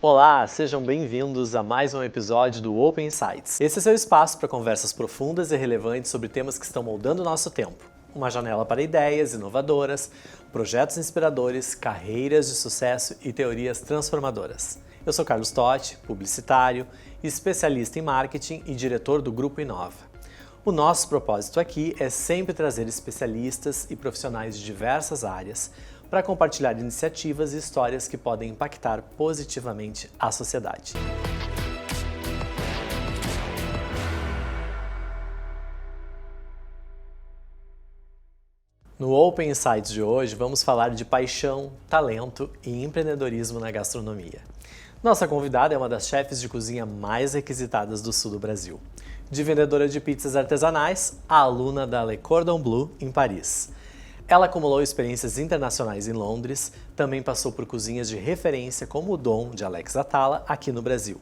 Olá, sejam bem-vindos a mais um episódio do Open Insights. Esse é seu espaço para conversas profundas e relevantes sobre temas que estão moldando o nosso tempo. Uma janela para ideias inovadoras, projetos inspiradores, carreiras de sucesso e teorias transformadoras. Eu sou Carlos Totti, publicitário, especialista em marketing e diretor do Grupo Inova. O nosso propósito aqui é sempre trazer especialistas e profissionais de diversas áreas para compartilhar iniciativas e histórias que podem impactar positivamente a sociedade. No Open Insights de hoje, vamos falar de paixão, talento e empreendedorismo na gastronomia. Nossa convidada é uma das chefes de cozinha mais requisitadas do sul do Brasil. De vendedora de pizzas artesanais, a aluna da Le Cordon Bleu em Paris. Ela acumulou experiências internacionais em Londres, também passou por cozinhas de referência como o Dom, de Alex Atala, aqui no Brasil.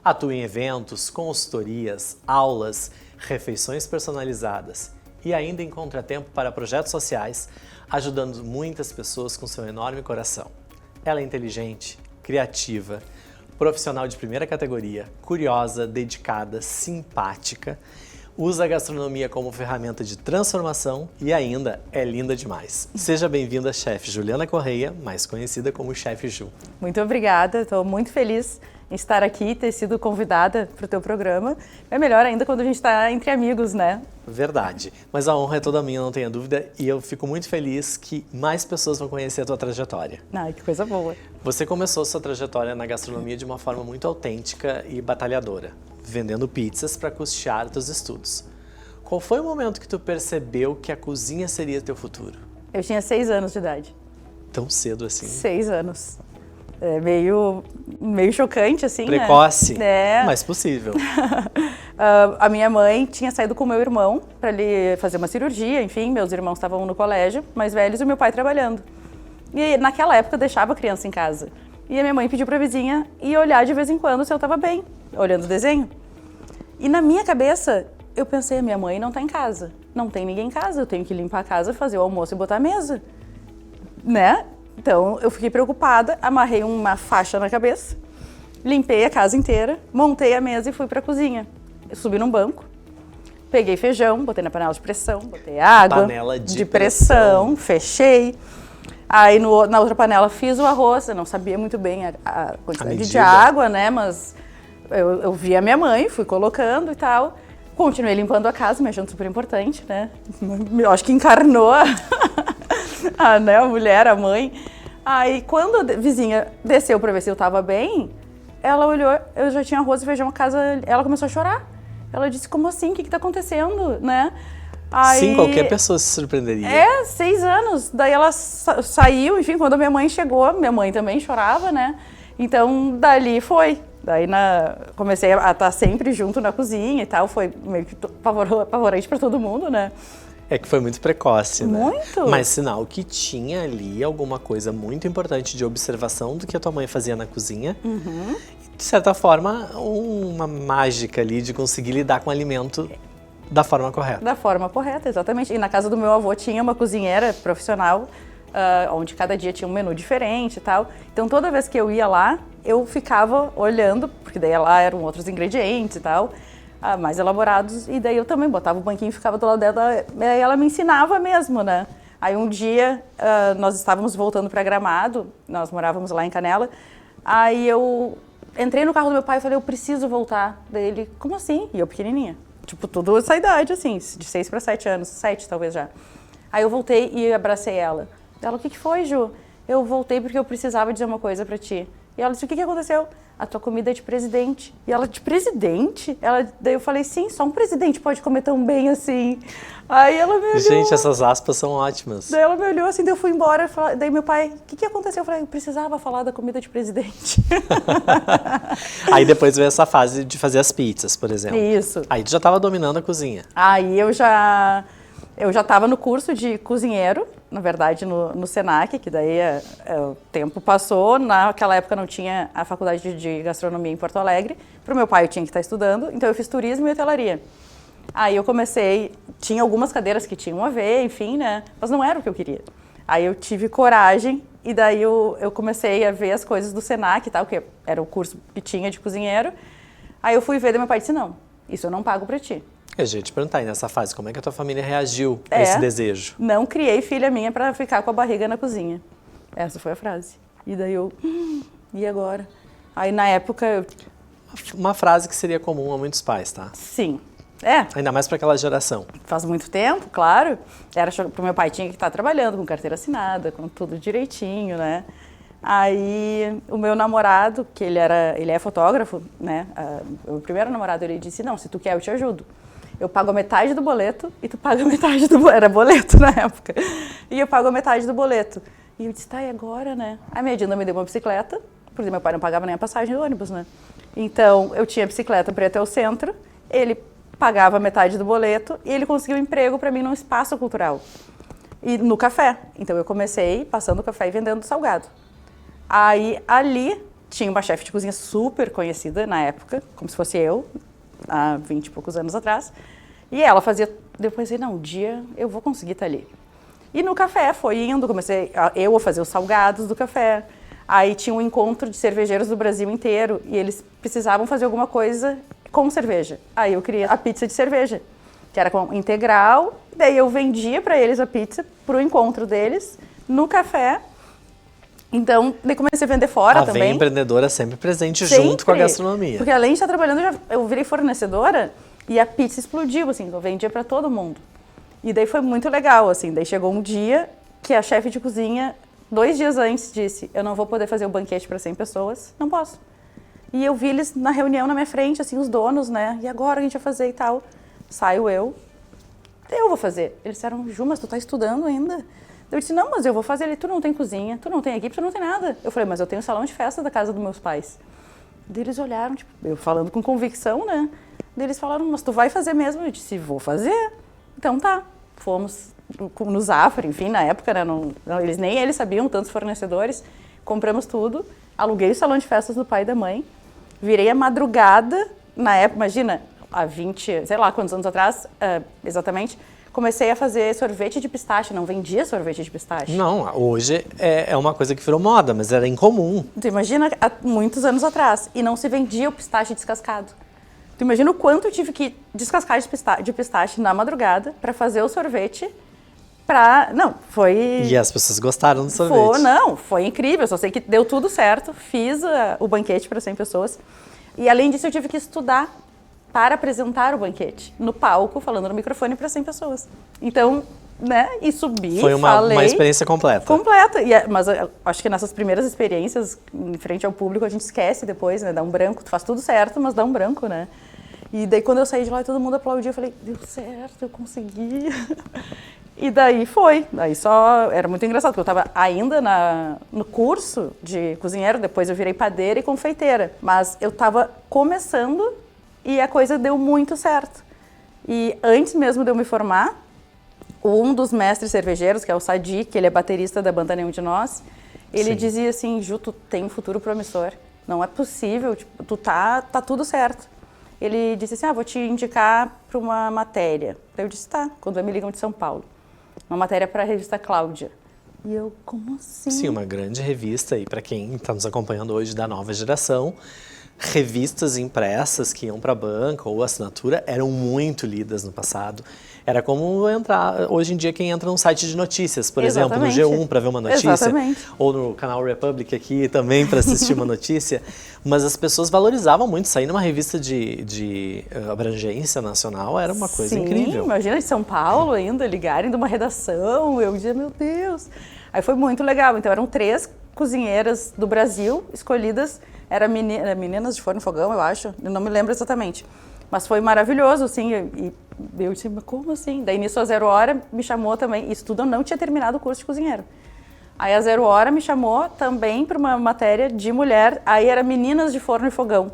Atua em eventos, consultorias, aulas, refeições personalizadas e ainda encontra tempo para projetos sociais, ajudando muitas pessoas com seu enorme coração. Ela é inteligente, criativa, profissional de primeira categoria, curiosa, dedicada, simpática, usa a gastronomia como ferramenta de transformação e ainda é linda demais. Seja bem-vinda, chefe Juliana Correia, mais conhecida como Chefe Ju. Muito obrigada, estou muito feliz em estar aqui e ter sido convidada para o teu programa. É melhor ainda quando a gente está entre amigos, né? Verdade, mas a honra é toda minha, não tenha dúvida, e eu fico muito feliz que mais pessoas vão conhecer a tua trajetória. Ai, que coisa boa. Você começou sua trajetória na gastronomia de uma forma muito autêntica e batalhadora, vendendo pizzas para custear teus estudos. Qual foi o momento que tu percebeu que a cozinha seria teu futuro? Eu tinha 6 anos de idade. Tão cedo assim? 6 anos. É meio chocante, assim, precoce, né? Mas possível. A minha mãe tinha saído com o meu irmão para ele fazer uma cirurgia, enfim, meus irmãos estavam no colégio, mais velhos, e meu pai trabalhando. E naquela época eu deixava a criança em casa. E a minha mãe pediu para a vizinha ir olhar de vez em quando se eu estava bem, olhando o desenho. E na minha cabeça, eu pensei, minha mãe não está em casa, não tem ninguém em casa, eu tenho que limpar a casa, fazer o almoço e botar a mesa, né? Então, eu fiquei preocupada, amarrei uma faixa na cabeça, limpei a casa inteira, montei a mesa e fui para a cozinha. Eu subi num banco, peguei feijão, botei na panela de pressão, botei água Panela de pressão, fechei. Aí na outra panela fiz o arroz, eu não sabia muito bem a quantidade de água, né? Mas eu vi a minha mãe, fui colocando e tal. Continuei limpando a casa, me achando super importante, né? Eu acho que encarnou né, a mulher, a mãe. Aí, quando a vizinha desceu pra ver se eu tava bem, ela olhou, eu já tinha arroz e feijão na casa, ela começou a chorar. Ela disse, como assim? O que tá acontecendo, né? Aí, sim, qualquer pessoa se surpreenderia. 6 anos. Daí ela saiu, enfim, quando a minha mãe chegou, minha mãe também chorava, né? Então, dali foi. Daí comecei a estar sempre junto na cozinha e tal, foi meio que apavorante pra todo mundo, né? É que foi muito precoce, né? Muito! Mas sinal que tinha ali alguma coisa muito importante de observação do que a tua mãe fazia na cozinha. Uhum. E, de certa forma, uma mágica ali de conseguir lidar com o alimento da forma correta. Da forma correta, exatamente. E na casa do meu avô tinha uma cozinheira profissional, onde cada dia tinha um menu diferente e tal. Então toda vez que eu ia lá, eu ficava olhando, porque daí lá eram outros ingredientes e tal, mais elaborados. E daí eu também botava o banquinho e ficava do lado dela, e aí ela me ensinava mesmo, né? Aí um dia nós estávamos voltando para Gramado, nós morávamos lá em Canela, aí eu entrei no carro do meu pai e falei, eu preciso voltar. Daí ele, como assim? E eu pequenininha. Tipo, tudo essa idade, assim, de 6 para 7 anos, 7 talvez já. Aí eu voltei e abracei ela. Ela, o que foi, Ju? Eu voltei porque eu precisava dizer uma coisa pra ti. E ela disse, o que aconteceu? A tua comida é de presidente. E ela, de presidente? Daí eu falei, sim, só um presidente pode comer tão bem assim. Aí ela me olhou. Gente, essas aspas são ótimas. Daí ela me olhou assim, daí eu fui embora. Daí meu pai, o que aconteceu? Eu falei, eu precisava falar da comida de presidente. Aí depois veio essa fase de fazer as pizzas, por exemplo. Isso. Aí tu já estava dominando a cozinha. Aí eu já estava no curso de cozinheiro, na verdade no Senac, que daí o tempo passou, naquela época não tinha a faculdade de gastronomia em Porto Alegre, para o meu pai eu tinha que estar estudando, então eu fiz turismo e hotelaria. Aí eu comecei, tinha algumas cadeiras que tinham a ver, enfim, né, mas não era o que eu queria. Aí eu tive coragem e daí eu comecei a ver as coisas do Senac e tal, que era o curso que tinha de cozinheiro. Aí eu fui ver, daí meu pai disse, não, isso eu não pago pra ti. Eu já ia te perguntar aí nessa fase, como é que a tua família reagiu a esse desejo? Não criei filha minha pra ficar com a barriga na cozinha. Essa foi a frase. E daí eu, e agora? Aí na época Uma frase que seria comum a muitos pais, tá? sim. Ainda mais para aquela geração. Faz muito tempo, claro. Pro meu pai tinha que estar trabalhando com carteira assinada, com tudo direitinho, né? Aí o meu namorado, que ele é fotógrafo, né? O primeiro namorado, ele disse, não, se tu quer eu te ajudo. Eu pago a metade do boleto e tu paga a metade do boleto. Era boleto na época. E eu pago a metade do boleto. E eu disse, tá, e agora, né? A minha Dinda me deu uma bicicleta, porque meu pai não pagava nem a passagem do ônibus, né? Então, eu tinha bicicleta para ir até o centro, ele pagava metade do boleto e ele conseguiu um emprego para mim num espaço cultural. E no café. Então, eu comecei passando café e vendendo salgado. Aí, ali, tinha uma chefe de cozinha super conhecida na época, como se fosse eu, há 20 e poucos anos atrás. E ela fazia... Depois, não, um dia eu vou conseguir estar ali. E no café foi indo, comecei eu a fazer os salgados do café. Aí tinha um encontro de cervejeiros do Brasil inteiro e eles precisavam fazer alguma coisa com cerveja. Aí eu criei a pizza de cerveja, que era com integral. Daí eu vendia para eles a pizza pro encontro deles no café. Então, daí comecei a vender fora também. A empreendedora sempre presente junto com a gastronomia. Porque além de estar trabalhando, eu virei fornecedora e a pizza explodiu, assim, eu vendia para todo mundo. E daí foi muito legal, assim, daí chegou um dia que a chefe de cozinha, 2 dias antes, disse, eu não vou poder fazer o banquete para 100 pessoas, não posso. E eu vi eles na reunião na minha frente, assim, os donos, né, e agora a gente vai fazer e tal. Saio eu vou fazer. Eles disseram, Ju, mas tu tá estudando ainda? Eu disse, não, mas eu vou fazer. Ele, tu não tem cozinha, tu não tem equipe, tu não tem nada. Eu falei, mas eu tenho salão de festa da casa dos meus pais. Daí eles olharam, tipo, eu falando com convicção, né, daí eles falaram, mas tu vai fazer mesmo? Eu disse, vou fazer. Então tá. Fomos no Zafra, enfim, na época, né, nem eles sabiam, tantos fornecedores, compramos tudo, aluguei o salão de festas do pai e da mãe, virei a madrugada, na época, imagina, há 20, sei lá quantos anos atrás, exatamente, comecei a fazer sorvete de pistache, não vendia sorvete de pistache. Não, hoje é uma coisa que virou moda, mas era incomum. Tu imagina, há muitos anos atrás, e não se vendia o pistache descascado. Tu imagina o quanto eu tive que descascar de pistache na madrugada para fazer o sorvete Não, foi... E as pessoas gostaram do sorvete. Foi incrível. Só sei que deu tudo certo. Fiz o banquete para 100 pessoas. E além disso, eu tive que estudar para apresentar o banquete. No palco, falando no microfone para 100 pessoas. Então, né, e subi, foi uma experiência completa. Completa. Mas eu acho que nessas primeiras experiências, em frente ao público, a gente esquece depois, né? Dá um branco. Tu faz tudo certo, mas dá um branco, né? E daí, quando eu saí de lá e todo mundo aplaudia, eu falei, deu certo, eu consegui. E daí foi. Daí só... Era muito engraçado, porque eu estava ainda no curso de cozinheiro, depois eu virei padeira e confeiteira. Mas eu estava começando e a coisa deu muito certo. E antes mesmo de eu me formar, um dos mestres cervejeiros, que é o Sadi, que ele é baterista da banda Nenhum de Nós, ele Sim. dizia assim, Ju, tu tem um futuro promissor. Não é possível, tipo, tu tá tudo certo. Ele disse assim, vou te indicar para uma matéria. Daí eu disse, tá, quando me ligam de São Paulo. Uma matéria para a revista Cláudia. E eu, como assim? Sim, uma grande revista, e para quem está nos acompanhando hoje da nova geração, revistas impressas que iam para a banca ou assinatura eram muito lidas no passado. Era como entrar, hoje em dia, quem entra num site de notícias, por Exatamente. exemplo, no G1 para ver uma notícia, Exatamente. ou no canal Republic aqui também para assistir uma notícia, mas as pessoas valorizavam muito, sair numa revista de abrangência nacional era uma coisa incrível. Sim, imagina de São Paulo ainda, ligarem de uma redação, eu dizia, meu Deus. Aí foi muito legal, então eram 3 cozinheiras do Brasil escolhidas, eram meninas de forno e fogão, eu acho, eu não me lembro exatamente. Mas foi maravilhoso, assim, e eu disse, mas como assim? Daí nisso a Zero Hora me chamou também, isso tudo eu não tinha terminado o curso de cozinheiro. Aí a Zero Hora me chamou também para uma matéria de mulher, aí era meninas de forno e fogão.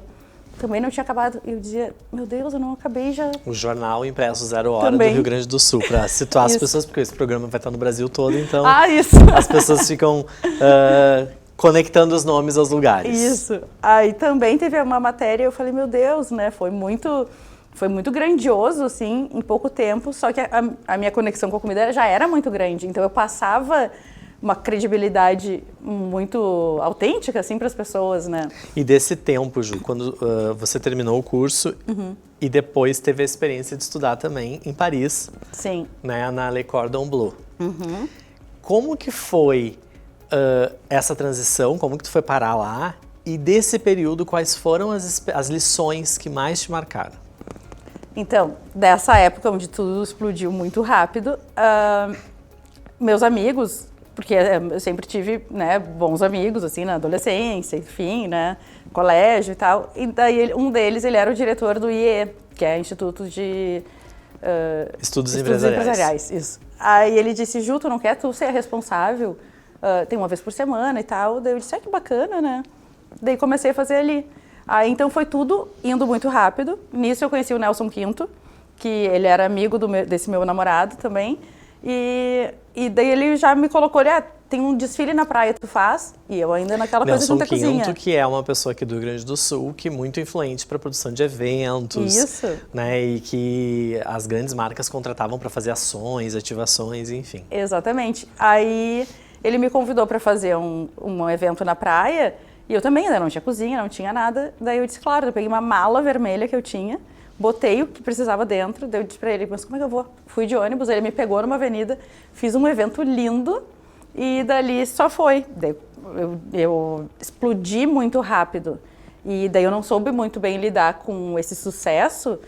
Também não tinha acabado, eu dizia, meu Deus, eu não acabei já. O jornal impresso Zero Hora também. do Rio Grande do Sul, para situar as pessoas, porque esse programa vai estar no Brasil todo, então isso. As pessoas ficam conectando os nomes aos lugares. Isso. Aí também teve uma matéria, eu falei, meu Deus, né, foi muito grandioso, assim, em pouco tempo, só que a minha conexão com a comida já era muito grande, então eu passava uma credibilidade muito autêntica, assim, para as pessoas, né? E desse tempo, Ju, quando você terminou o curso e depois teve a experiência de estudar também em Paris, Sim. né, na Le Cordon Bleu. Como que foi essa transição? Como que tu foi parar lá? E desse período, quais foram as lições que mais te marcaram? Então, dessa época onde tudo explodiu muito rápido, meus amigos, porque eu sempre tive, né, bons amigos, assim, na adolescência, enfim, né, colégio e tal. E daí um deles, ele era o diretor do IE, que é Instituto de Estudos Empresariais. Isso. Aí ele disse, Ju, tu não quer tu ser responsável? Tem uma vez por semana e tal. Daí eu disse, que bacana, né? Daí comecei a fazer ali. Aí então foi tudo indo muito rápido. Nisso eu conheci o Nelson Quinto, que ele era amigo desse meu namorado também. E daí ele já me colocou, tem um desfile na praia, tu faz? E eu ainda naquela coisa de não ter cozinha. Nelson Quinto, que é uma pessoa aqui do Rio Grande do Sul, que é muito influente para a produção de eventos. Isso. Né, e que as grandes marcas contratavam para fazer ações, ativações, enfim. Exatamente. Aí ele me convidou para fazer um evento na praia, e eu também ainda não tinha cozinha, não tinha nada. Daí eu disse, claro, eu peguei uma mala vermelha que eu tinha, botei o que precisava dentro, daí eu disse pra ele, mas como é que eu vou? Fui de ônibus, ele me pegou numa avenida, fiz um evento lindo e dali só foi. Daí eu explodi muito rápido e daí eu não soube muito bem lidar com esse sucesso,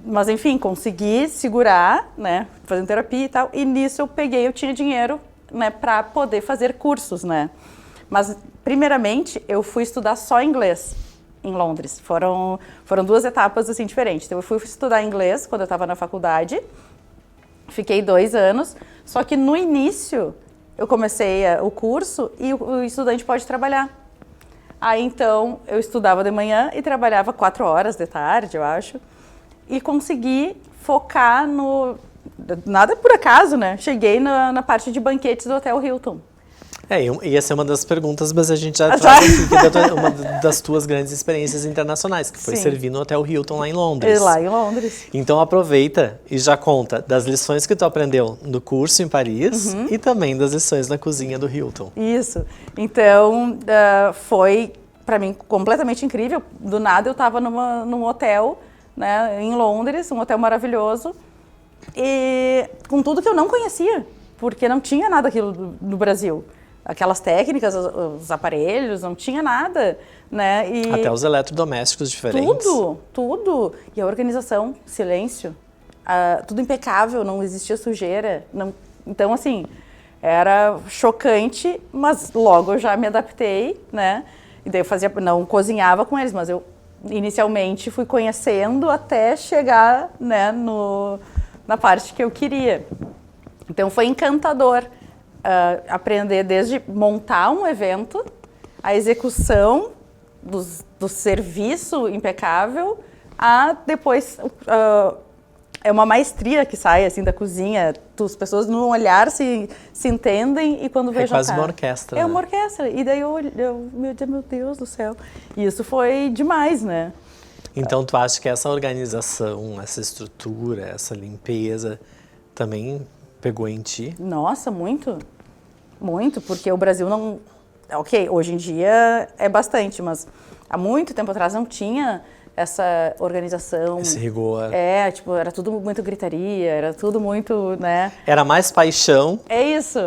mas enfim, consegui segurar, né, fazendo terapia e tal, e nisso eu tinha dinheiro, né, pra poder fazer cursos, né. Mas, primeiramente, eu fui estudar só inglês em Londres. Foram 2 etapas, assim, diferentes. Então, eu fui estudar inglês quando eu estava na faculdade. Fiquei 2 anos. Só que, no início, eu comecei o curso e o estudante pode trabalhar. Aí, então, eu estudava de manhã e trabalhava 4 horas de tarde, eu acho. E consegui focar no... Nada por acaso, né? Cheguei na parte de banquetes do Hotel Hilton. Ia ser uma das perguntas, mas a gente já traz aqui que é uma das tuas grandes experiências internacionais, que foi servir no Hotel Hilton lá em Londres. Lá em Londres. Então aproveita e já conta das lições que tu aprendeu no curso em Paris e também das lições na cozinha do Hilton. Isso. Então, foi para mim completamente incrível. Do nada eu estava num hotel, né, em Londres, um hotel maravilhoso, e com tudo que eu não conhecia, porque não tinha nada aquilo no Brasil. Aquelas técnicas, os aparelhos, não tinha nada, né? Até os eletrodomésticos diferentes. Tudo. E a organização, silêncio, tudo impecável, não existia sujeira. Então, assim, era chocante, mas logo eu já me adaptei, né? E daí eu não cozinhava com eles, mas eu inicialmente fui conhecendo até chegar, né, na parte que eu queria. Então foi encantador. Aprender desde montar um evento, a execução do serviço impecável, a depois é uma maestria que sai assim da cozinha, as pessoas no olhar se entendem e quando vê é quase uma orquestra. É uma orquestra. E daí meu Deus do céu. E isso foi demais, né? Então tu acha que essa organização, essa estrutura, essa limpeza também pegou em ti? Nossa, muito. Muito, porque o Brasil não... Ok, hoje em dia é bastante, mas há muito tempo atrás não tinha essa organização. Esse rigor. Era tudo muito gritaria, era tudo muito, né? Era mais paixão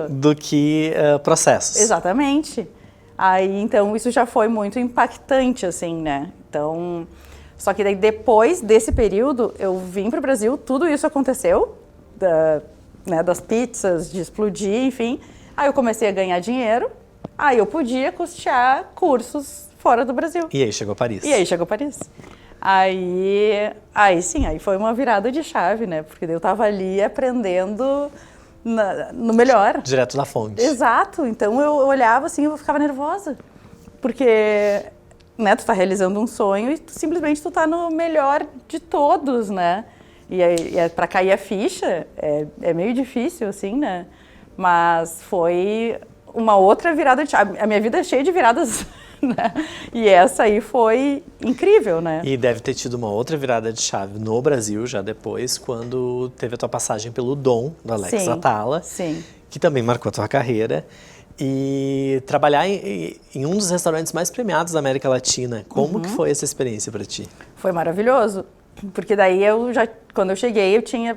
do que processos. Exatamente. Aí, então, isso já foi muito impactante, assim, né? Então, só que daí, depois desse período, eu vim para o Brasil, tudo isso aconteceu, das pizzas, de explodir, enfim. Aí eu comecei a ganhar dinheiro, aí eu podia custear cursos fora do Brasil. E aí chegou Paris. Aí sim, aí foi uma virada de chave, né? Porque eu tava ali aprendendo no melhor. Direto da fonte. Exato. Então eu olhava assim e eu ficava nervosa. Porque, né, tu tá realizando um sonho e simplesmente tu tá no melhor de todos, né? E pra cair a ficha é meio difícil, assim, né? Mas foi uma outra virada de chave. A minha vida é cheia de viradas né? E essa aí foi incrível, né? E deve ter tido uma outra virada de chave no Brasil, já depois, quando teve a tua passagem pelo Dom, do Alex Sim, Atala, sim. que também marcou a tua carreira. E trabalhar em um dos restaurantes mais premiados da América Latina, como que foi essa experiência para ti? Foi maravilhoso, porque daí quando eu cheguei, eu tinha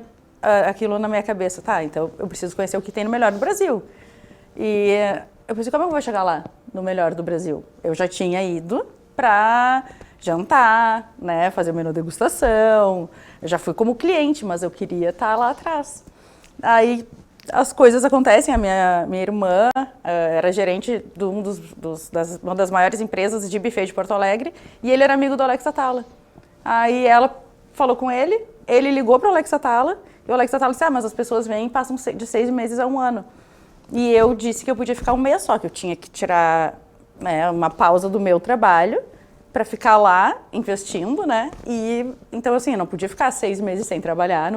aquilo na minha cabeça, tá, então eu preciso conhecer o que tem no melhor do Brasil. E eu pensei, como eu vou chegar lá, no melhor do Brasil? Eu já tinha ido para jantar, né, fazer o menu degustação, eu já fui como cliente, mas eu queria estar lá atrás. Aí as coisas acontecem, a minha irmã era gerente de uma das maiores empresas de buffet de Porto Alegre, e ele era amigo do Alex Atala. Aí ela falou com ele ligou para o Alex Atala, e o Alex Atala disse, mas as pessoas vêm e passam de 6 meses a 1 ano. E eu disse que eu podia ficar 1 mês só, que eu tinha que tirar, né, uma pausa do meu trabalho para ficar lá investindo, né? E então assim, eu não podia ficar 6 meses sem trabalhar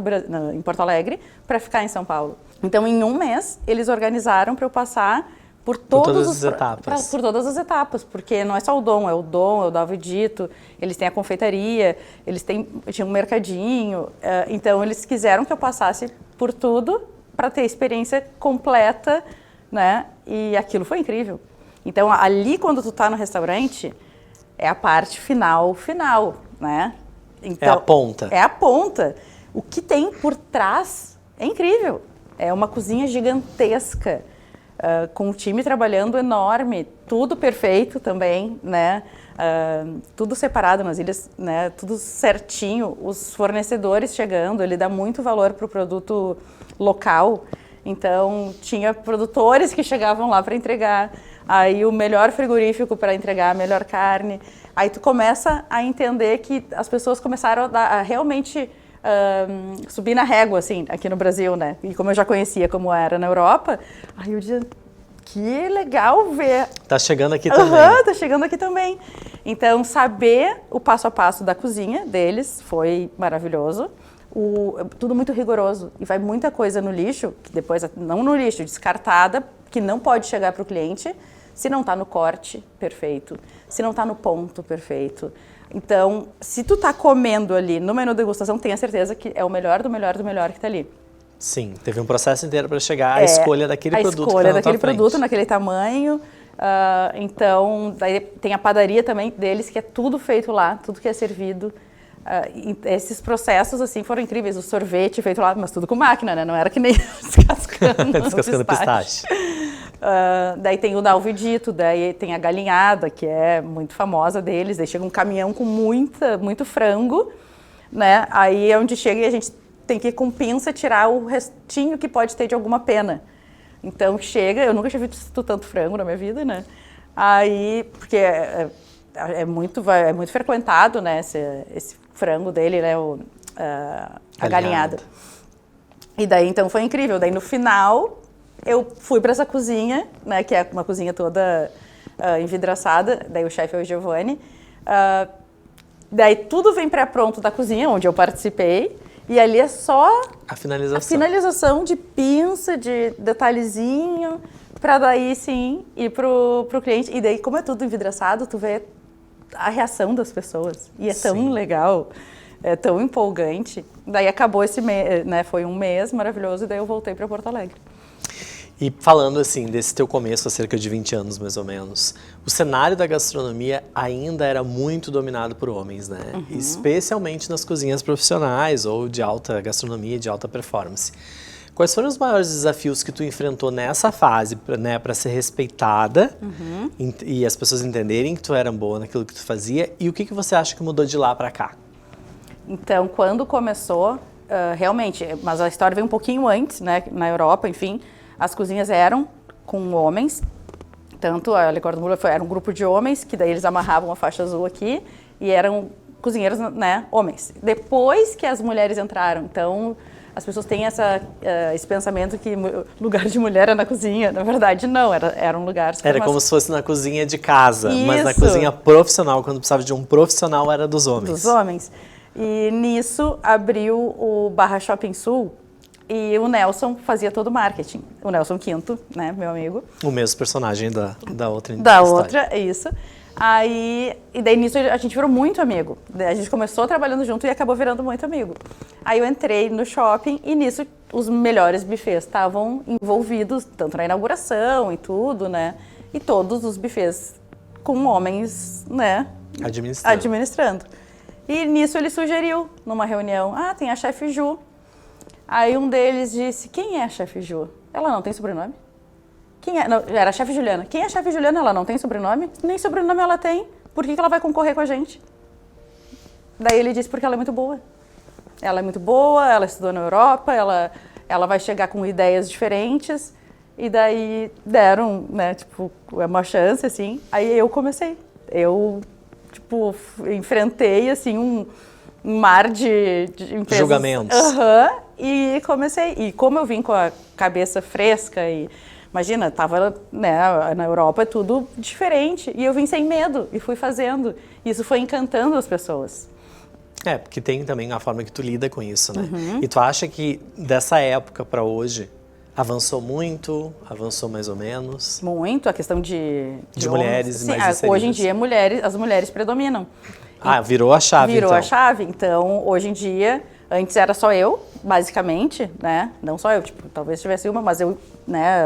em Porto Alegre para ficar em São Paulo. Então, em 1 mês, eles organizaram para eu passar por todas as etapas. Por todas as etapas, porque não é só o Dom, é o Dalvo Dito, eles têm a confeitaria, tinha um mercadinho. Então, eles quiseram que eu passasse por tudo para ter a experiência completa, né? E aquilo foi incrível. Então, ali, quando tu tá no restaurante, é a parte final, né? Então, é a ponta. É a ponta. O que tem por trás é incrível. É uma cozinha gigantesca, com um time trabalhando enorme, tudo perfeito também, né? Tudo separado nas ilhas, né? Tudo certinho, os fornecedores chegando, ele dá muito valor para o produto local. Então, tinha produtores que chegavam lá para entregar, aí o melhor frigorífico para entregar a melhor carne. Aí tu começa a entender que as pessoas começaram a realmente subir na régua, assim, aqui no Brasil, né? E como eu já conhecia como era na Europa, aí eu dizia, que legal ver. Tá chegando aqui também. Tá chegando aqui também. Então, saber o passo a passo da cozinha deles foi maravilhoso. Tudo muito rigoroso. E vai muita coisa no lixo, que depois, não no lixo, descartada, que não pode chegar para o cliente se não está no corte perfeito, se não está no ponto perfeito. Então, se tu tá comendo ali no menu degustação, tenha certeza que é o melhor do melhor do melhor que tá ali. Sim, teve um processo inteiro para chegar à escolha daquele produto. A escolha daquele produto, naquele tamanho. Então, daí tem a padaria também deles, que é tudo feito lá, tudo que é servido. Esses processos, assim, foram incríveis. O sorvete feito lá, mas tudo com máquina, né? Não era que nem descascando pistache. Daí tem o Dalvo Dito, daí tem a galinhada, que é muito famosa deles. Daí chega um caminhão com muito frango, né? Aí é onde chega e a gente tem que ir com pinça tirar o restinho que pode ter de alguma pena. Então chega, eu nunca tinha visto tanto frango na minha vida, né? Aí, porque é muito frequentado, né? Esse frango dele, né? A galinhada. E daí, então, foi incrível. Daí, no final, eu fui para essa cozinha, né? Que é uma cozinha toda envidraçada. Daí, o chefe é o Giovanni. Daí, tudo vem pré-pronto da cozinha, onde eu participei. E ali é só a finalização de pinça, de detalhezinho, para daí, sim, ir pro cliente. E daí, como é tudo envidraçado, tu vê a reação das pessoas. E é tão legal, é tão empolgante. Daí acabou esse mês, né? Foi 1 mês maravilhoso e daí eu voltei para Porto Alegre. E falando assim, desse teu começo há cerca de 20 anos, mais ou menos, o cenário da gastronomia ainda era muito dominado por homens, né? Uhum. Especialmente nas cozinhas profissionais ou de alta gastronomia, de alta performance. Quais foram os maiores desafios que tu enfrentou nessa fase, né, para ser respeitada e as pessoas entenderem que tu era boa naquilo que tu fazia, e o que você acha que mudou de lá para cá? Então, quando começou, realmente, mas a história veio um pouquinho antes, né, na Europa, enfim, as cozinhas eram com homens, tanto a Le Cordon Bleu era um grupo de homens, que daí eles amarravam a faixa azul aqui, e eram cozinheiros, né, homens. Depois que as mulheres entraram, então as pessoas têm esse pensamento que lugar de mulher é na cozinha. Na verdade, não, era um lugar... Era como se fosse na cozinha de casa, Isso. Mas na cozinha profissional, quando precisava de um profissional, era dos homens. Dos homens. E nisso abriu o Barra Shopping Sul, e o Nelson fazia todo o marketing. O Nelson Quinto, né, meu amigo. O mesmo personagem da outra Da outra, é isso. E daí nisso a gente virou muito amigo. A gente começou trabalhando junto e acabou virando muito amigo. Aí eu entrei no shopping e nisso os melhores buffets estavam envolvidos, tanto na inauguração e tudo, né? E todos os buffets com homens, né? Administrando. E nisso ele sugeriu, numa reunião, tem a chefe Ju. Aí um deles disse, quem é a chefe Ju? Ela não tem sobrenome? Quem é? Não, era a chefe Juliana. Quem é a chefe Juliana? Ela não tem sobrenome? Nem sobrenome ela tem. Por que ela vai concorrer com a gente? Daí ele disse, porque ela é muito boa. Ela é muito boa, ela estudou na Europa, ela vai chegar com ideias diferentes. E daí deram, né, tipo, uma chance, assim. Aí eu comecei. Eu, tipo, enfrentei, assim, um mar de empresas. Julgamentos. E comecei. E como eu vim com a cabeça fresca e... Imagina, tava, né, na Europa é tudo diferente. E eu vim sem medo e fui fazendo. Isso foi encantando as pessoas. Porque tem também a forma que tu lida com isso, né? E tu acha que dessa época para hoje avançou muito, avançou mais ou menos? Muito, a questão de mulheres mais inseridas. Hoje em dia as mulheres predominam. Virou a chave, Virou a chave. Então, hoje em dia, antes era só eu, basicamente, né? Não só eu, tipo, talvez tivesse uma, mas eu, né...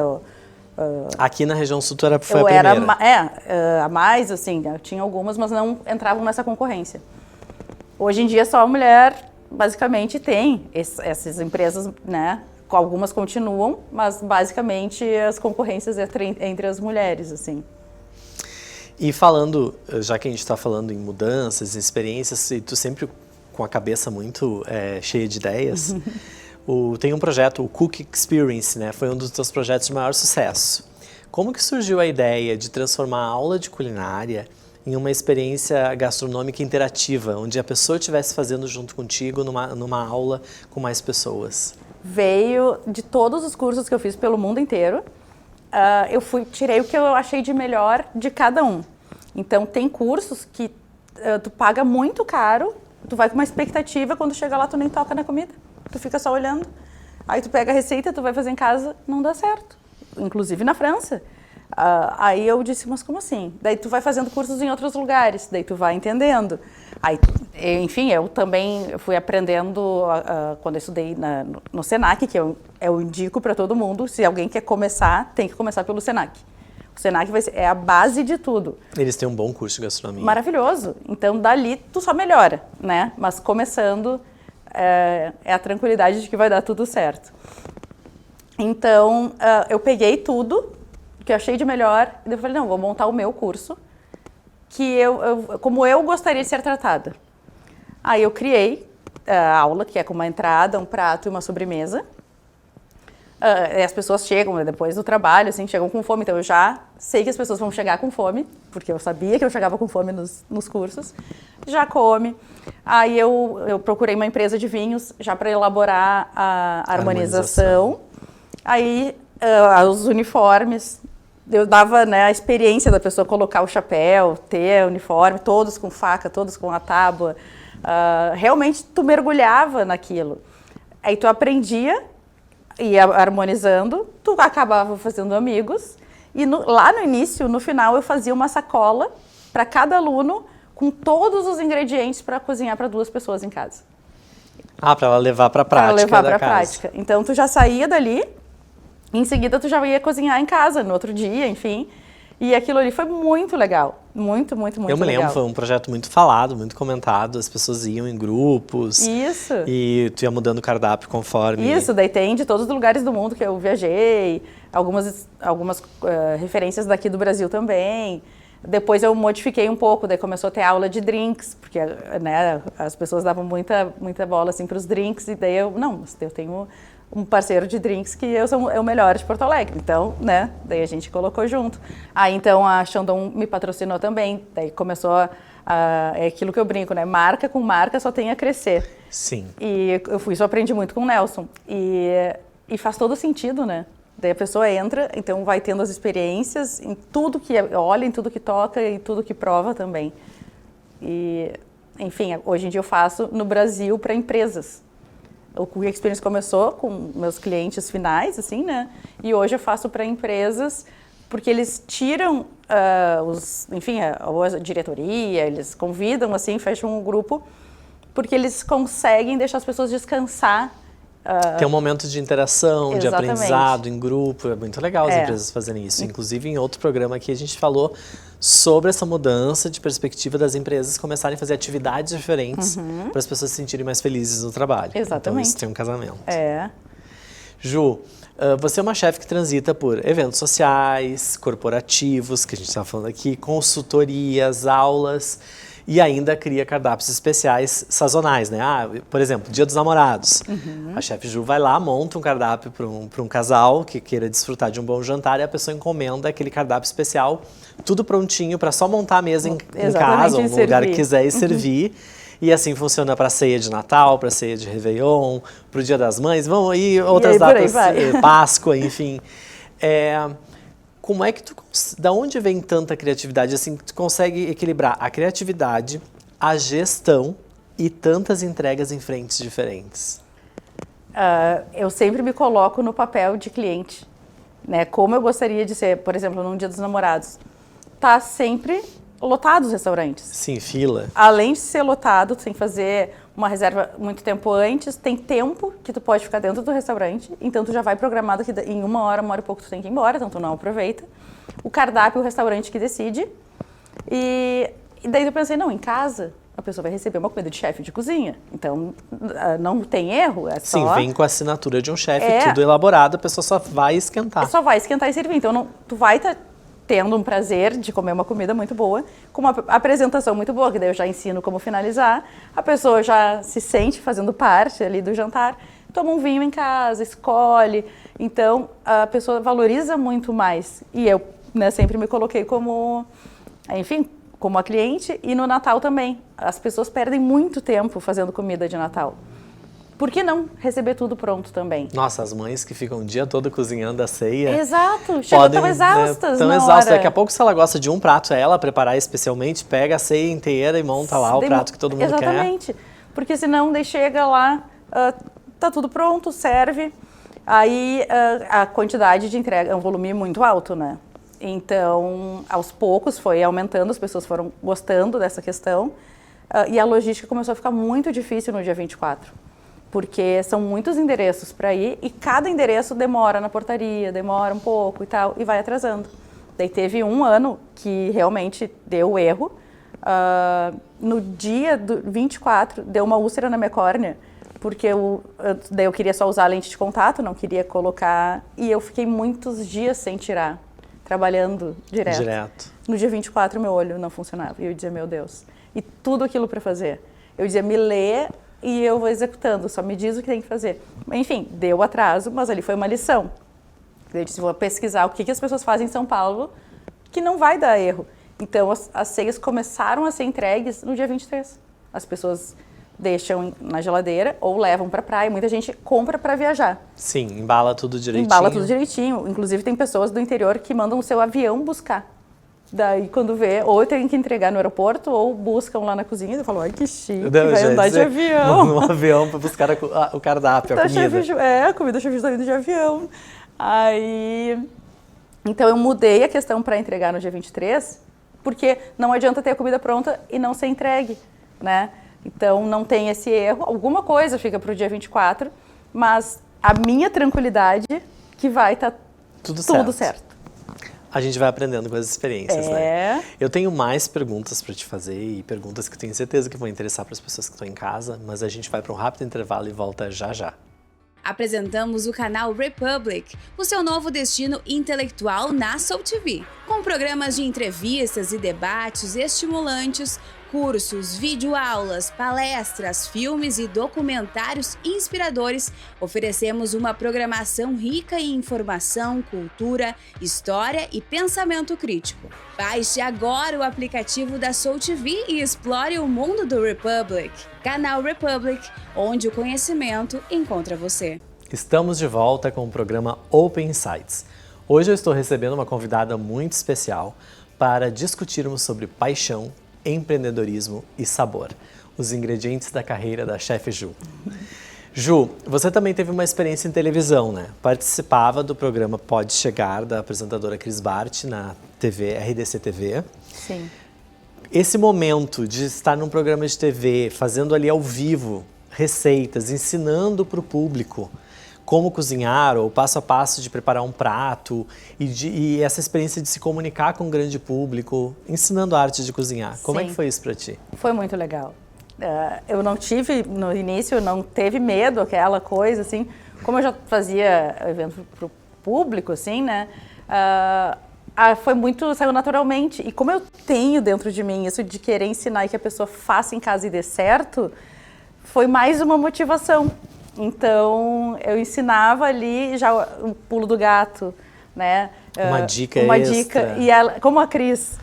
Aqui na região sul foi a primeira. A mais, assim, eu tinha algumas, mas não entravam nessa concorrência. Hoje em dia só a mulher, basicamente, tem essas empresas, né? Algumas continuam, mas basicamente as concorrências entre as mulheres, assim. E falando, já que a gente está falando em mudanças, em experiências, e tu sempre com a cabeça muito cheia de ideias, tem um projeto, o Cook Experience, né? Foi um dos teus projetos de maior sucesso. Como que surgiu a ideia de transformar a aula de culinária em uma experiência gastronômica interativa, onde a pessoa estivesse fazendo junto contigo numa aula com mais pessoas? Veio de todos os cursos que eu fiz pelo mundo inteiro. Eu tirei o que eu achei de melhor de cada um. Então, tem cursos que tu paga muito caro, tu vai com uma expectativa, quando chega lá tu nem toca na comida. Tu fica só olhando. Aí tu pega a receita, tu vai fazer em casa, não dá certo. Inclusive na França. Aí eu disse, mas como assim? Daí tu vai fazendo cursos em outros lugares, daí tu vai entendendo. Aí, enfim, eu também fui aprendendo quando eu estudei no Senac, que eu indico para todo mundo, se alguém quer começar, tem que começar pelo Senac. O Senac é a base de tudo. Eles têm um bom curso de gastronomia. Maravilhoso. Então, dali, tu só melhora, né? Mas começando, é a tranquilidade de que vai dar tudo certo. Então, eu peguei tudo que eu achei de melhor e eu falei, não, vou montar o meu curso, como eu gostaria de ser tratada. Aí eu criei a aula, que é com uma entrada, um prato e uma sobremesa. E as pessoas chegam depois do trabalho, assim, chegam com fome, então eu já sei que as pessoas vão chegar com fome, porque eu sabia que eu chegava com fome nos cursos. Já come. Aí eu procurei uma empresa de vinhos já para elaborar a harmonização. Aí os uniformes, eu dava, né, a experiência da pessoa colocar o chapéu, ter o uniforme, todos com faca, todos com a tábua. Realmente tu mergulhava naquilo. Aí tu aprendia, ia harmonizando, tu acabava fazendo amigos. E lá no início, no final, eu fazia uma sacola para cada aluno com todos os ingredientes para cozinhar para 2 pessoas em casa. Para ela levar para a prática da casa. Para levar para a prática. Então, tu já saía dali, em seguida tu já ia cozinhar em casa, no outro dia, enfim. E aquilo ali foi muito legal. Muito, muito, muito legal. Eu me lembro, foi um projeto muito falado, muito comentado. As pessoas iam em grupos. Isso. E tu ia mudando o cardápio conforme... Isso, daí tem de todos os lugares do mundo que eu viajei. Algumas referências daqui do Brasil também. Depois eu modifiquei um pouco, daí começou a ter aula de drinks, porque, né, as pessoas davam muita bola assim, para os drinks. E daí eu tenho um parceiro de drinks que é o melhor de Porto Alegre, então, né, daí a gente colocou junto. Aí, então, a Chandon me patrocinou também, daí começou é aquilo que eu brinco, né, marca com marca só tem a crescer. Sim. E isso eu aprendi muito com o Nelson, e faz todo sentido, né, daí a pessoa entra, então vai tendo as experiências em tudo que olha, em tudo que toca e tudo que prova também. E, enfim, hoje em dia eu faço no Brasil para empresas. O Cook Experience começou com meus clientes finais, assim, né? E hoje eu faço para empresas, porque eles tiram enfim, a diretoria, eles convidam, assim, fecham um grupo, porque eles conseguem deixar as pessoas descansar. Tem um momento de interação, de Exatamente. aprendizado em grupo, é muito legal as empresas fazerem isso. Inclusive, em outro programa aqui, a gente falou sobre essa mudança de perspectiva das empresas começarem a fazer atividades diferentes para as pessoas se sentirem mais felizes no trabalho. Exatamente. Então, isso tem um casamento. Ju, você é uma chefe que transita por eventos sociais, corporativos, que a gente estava falando aqui, consultorias, aulas, e ainda cria cardápios especiais sazonais, né? Por exemplo, Dia dos Namorados. A chefe Ju vai lá, monta um cardápio para um casal que queira desfrutar de um bom jantar e a pessoa encomenda aquele cardápio especial, tudo prontinho para só montar a mesa em casa ou no lugar que quiser e servir. E assim funciona para ceia de Natal, para ceia de Réveillon, para o Dia das Mães, vão aí outras datas, Páscoa, enfim. Como é que da onde vem tanta criatividade, assim, que tu consegue equilibrar a criatividade, a gestão e tantas entregas em frentes diferentes? Eu sempre me coloco no papel de cliente, né? Como eu gostaria de ser, por exemplo, num Dia dos Namorados. Tá sempre lotado os restaurantes. Sim, fila. Além de ser lotado, tu tem que fazer uma reserva muito tempo antes, tem tempo que tu pode ficar dentro do restaurante, então tu já vai programado que em uma hora e pouco tu tem que ir embora, então tu não aproveita. O cardápio, o restaurante que decide. E daí eu pensei, não, em casa a pessoa vai receber uma comida de chefe de cozinha, então não tem erro, é só... Sim, vem com a assinatura de um chefe, tudo elaborado, a pessoa só vai esquentar. Só vai esquentar e servir, então tu vai estar tendo um prazer de comer uma comida muito boa, com uma apresentação muito boa, que daí eu já ensino como finalizar, a pessoa já se sente fazendo parte ali do jantar, toma um vinho em casa, escolhe, então a pessoa valoriza muito mais. E eu, né, sempre me coloquei como, enfim, como a cliente, e no Natal também. As pessoas perdem muito tempo fazendo comida de Natal. Por que não receber tudo pronto também? Nossa, as mães que ficam o dia todo cozinhando a ceia... Exato, chegam tão exaustas tão na exaustas. hora. Daqui a pouco, se ela gosta de um prato, ela preparar especialmente, pega a ceia inteira e monta lá o prato que todo mundo quer. Exatamente, porque senão daí chega lá, tá tudo pronto, serve, aí a quantidade de entrega é um volume muito alto, né? Então, aos poucos foi aumentando, as pessoas foram gostando dessa questão, e a logística começou a ficar muito difícil no dia 24. Porque são muitos endereços para ir e cada endereço demora na portaria, demora um pouco e tal, e vai atrasando. Daí teve um ano que realmente deu erro. No dia do 24, deu uma úlcera na minha córnea, porque daí eu queria só usar a lente de contato, não queria colocar, e eu fiquei muitos dias sem tirar, trabalhando direto. No dia 24, meu olho não funcionava, e eu dizia, meu Deus, e tudo aquilo para fazer. Eu dizia, me lê, e eu vou executando, só me diz o que tem que fazer. Enfim, deu atraso, mas ali foi uma lição. Eu disse, vou pesquisar o que as pessoas fazem em São Paulo que não vai dar erro. Então, as ceias começaram a ser entregues no dia 23. As pessoas deixam na geladeira ou levam para a praia. Muita gente compra para viajar. Sim, embala tudo direitinho. Embala tudo direitinho. Inclusive, tem pessoas do interior que mandam o seu avião buscar. Daí, quando vê, ou eu tenho que entregar no aeroporto, ou buscam lá na cozinha. Eu falo, ai, que chique, vai andar de avião. No avião para buscar o cardápio, a comida. A comida chefe está indo de avião. Aí, então eu mudei a questão para entregar no dia 23, porque não adianta ter a comida pronta e não ser entregue, né? Então, não tem esse erro. Alguma coisa fica para o dia 24, mas a minha tranquilidade que vai estar tudo certo. A gente vai aprendendo com as experiências, né? Eu tenho mais perguntas para te fazer e perguntas que eu tenho certeza que vão interessar para as pessoas que estão em casa, mas a gente vai para um rápido intervalo e volta já já. Apresentamos o canal Republic, o seu novo destino intelectual na Soul TV, com programas de entrevistas e debates estimulantes, cursos, videoaulas, palestras, filmes e documentários inspiradores. Oferecemos uma programação rica em informação, cultura, história e pensamento crítico. Baixe agora o aplicativo da Soul TV e explore o mundo do Republic. Canal Republic, onde o conhecimento encontra você. Estamos de volta com o programa Open Insights. Hoje eu estou recebendo uma convidada muito especial para discutirmos sobre paixão, empreendedorismo e sabor, os ingredientes da carreira da chefe Ju. Ju, você também teve uma experiência em televisão, né? Participava do programa Pode Chegar, da apresentadora Cris Bart, na TV, RDC TV. Sim. Esse momento de estar num programa de TV, fazendo ali ao vivo receitas, ensinando para o público como cozinhar, ou passo a passo de preparar um prato, e essa experiência de se comunicar com um grande público, ensinando a arte de cozinhar. Como é que foi isso para ti? Foi muito legal. Eu não tive, no início, não teve medo, aquela coisa, assim, como eu já fazia evento para o público, assim, né, foi muito, saiu naturalmente. E como eu tenho dentro de mim isso de querer ensinar e que a pessoa faça em casa e dê certo, foi mais uma motivação. Então, eu ensinava ali já o pulo do gato, né? Uma dica uma extra. Dica. E ela, como a Cris,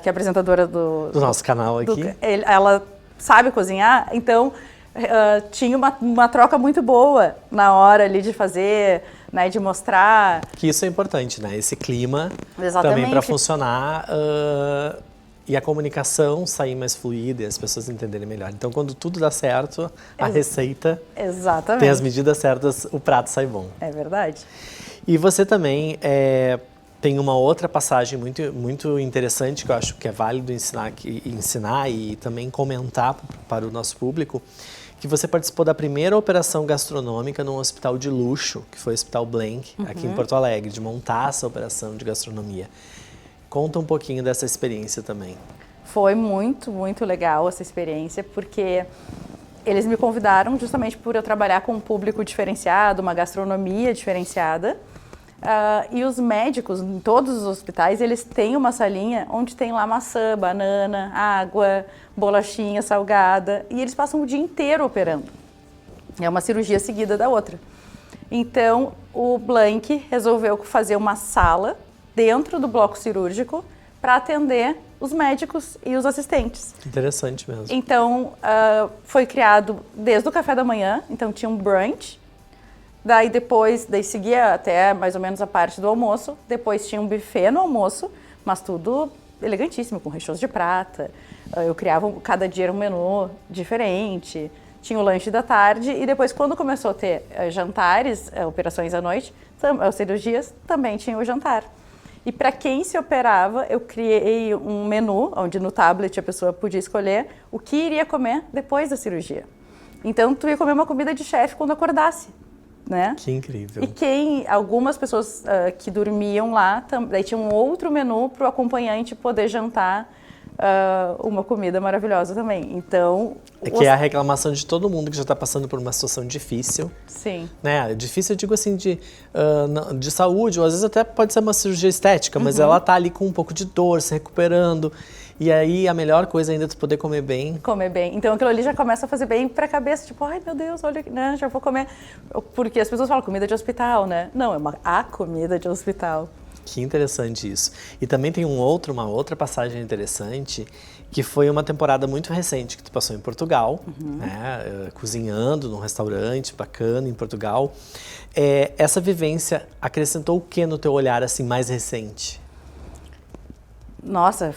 que é apresentadora do nosso canal aqui, ela sabe cozinhar, então tinha uma troca muito boa na hora ali de fazer, né, de mostrar. Que isso é importante, né? Esse clima Exatamente. também para funcionar e a comunicação sair mais fluida e as pessoas entenderem melhor. Então, quando tudo dá certo, a receita Exatamente. tem as medidas certas, o prato sai bom. É verdade. E você também tem uma outra passagem muito interessante que eu acho que é válido ensinar e também comentar para o nosso público, que você participou da primeira operação gastronômica num hospital de luxo, que foi o Hospital Blank, aqui em Porto Alegre, de montar essa operação de gastronomia. Conta um pouquinho dessa experiência também. Foi muito, muito legal essa experiência, porque eles me convidaram justamente por eu trabalhar com um público diferenciado, uma gastronomia diferenciada. E os médicos, em todos os hospitais, eles têm uma salinha onde tem lá maçã, banana, água, bolachinha salgada, e eles passam o dia inteiro operando. É uma cirurgia seguida da outra. Então, o Blank resolveu fazer uma sala dentro do bloco cirúrgico para atender os médicos e os assistentes. Interessante mesmo. Então, foi criado desde o café da manhã, então tinha um brunch, daí seguia até mais ou menos a parte do almoço, depois tinha um buffet no almoço, mas tudo elegantíssimo, com recheios de prata. Eu criava, cada dia era um menu diferente, tinha o lanche da tarde, e depois, quando começou a ter jantares, operações à noite, cirurgias, também tinha o jantar. E para quem se operava, eu criei um menu, onde no tablet a pessoa podia escolher o que iria comer depois da cirurgia. Então, tu ia comer uma comida de chefe quando acordasse, né? Que incrível. E algumas pessoas que dormiam lá, daí tinha um outro menu para o acompanhante poder jantar uma comida maravilhosa também. Então... Que é a reclamação de todo mundo que já está passando por uma situação difícil. Sim. Né? Difícil, eu digo assim, de saúde, ou às vezes até pode ser uma cirurgia estética, mas ela tá ali com um pouco de dor, se recuperando. E aí, a melhor coisa ainda é tu poder comer bem. Comer bem. Então, aquilo ali já começa a fazer bem pra cabeça. Tipo, ai, meu Deus, olha, né, já vou comer. Porque as pessoas falam comida de hospital, né? Não, é a comida de hospital. Que interessante isso. E também tem uma outra passagem interessante, que foi uma temporada muito recente que tu passou em Portugal, né, cozinhando num restaurante bacana em Portugal. Essa vivência acrescentou o que no teu olhar assim mais recente? Nossa,